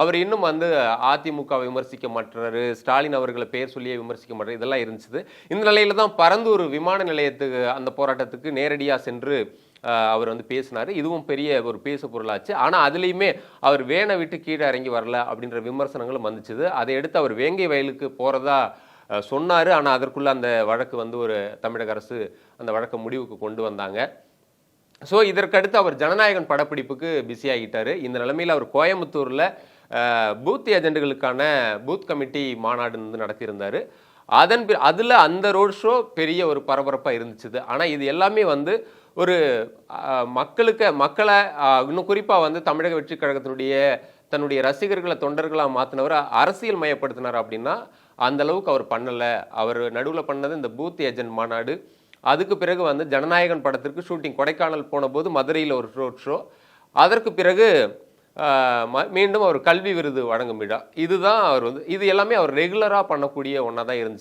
அவர் இன்னும் வந்து அதிமுக விமர்சிக்க மாட்டாரு, ஸ்டாலின் அவர்களை பெயர் சொல்லியே விமர்சிக்க மாட்டாரு, இதெல்லாம் இருந்துச்சு. இந்த நிலையில தான் பரந்தூர் விமான நிலையத்துக்கு அந்த போராட்டத்துக்கு நேரடியா சென்று அவர் வந்து பேசினாரு. இதுவும் பெரிய ஒரு பேசு பொருளாச்சு. ஆனா அதுலயுமே அவர் வேனை விட்டு கீழே இறங்கி வரல அப்படின்ற விமர்சனங்களும் வந்துச்சுது. அதை எடுத்து அவர் வேங்கை வயலுக்கு போறதா சொன்னாரு. ஆனா அதற்குள்ள அந்த வழக்கு வந்து ஒரு தமிழக அரசு அந்த வழக்கை முடிவுக்கு கொண்டு வந்தாங்க. ஸோ இதற்கடுத்து அவர் ஜனநாயகன் படப்பிடிப்புக்கு பிஸி ஆகிட்டாரு. இந்த நிலைமையில் அவர் கோயம்புத்தூர்ல பூத் ஏஜென்ட்டுகளுக்கான பூத் கமிட்டி மாநாடு வந்து நடத்தியிருந்தாரு. அதுல அந்த ரோட் ஷோ பெரிய ஒரு பரபரப்பா இருந்துச்சு. ஆனா இது எல்லாமே வந்து ஒரு மக்களை இன்னும் குறிப்பா வந்து தமிழக வெற்றி கழகத்தினுடைய தன்னுடைய ரசிகர்களை தொண்டர்களா மாத்தினவர் அரசியல் மயப்படுத்தினார் அப்படின்னா அந்த அளவுக்கு அவர் பண்ணல. அவர் நடுவில் பண்ணது இந்த பூத் ஏஜென்ட் மாநாடு. அதுக்கு பிறகு வந்து ஜனநாயகன் படத்திற்கு ஷூட்டிங் கொடைக்கானல் போன போது மதுரையில் ஒரு ரோட் ஷோ. அதற்கு பிறகு மீண்டும் அவர் கல்வி விருது வழங்கும் விழா. இதுதான் அவர் வந்து இது எல்லாமே அவர் ரெகுலரா பண்ணக்கூடிய ஒன்றா தான் இருந்துச்சு.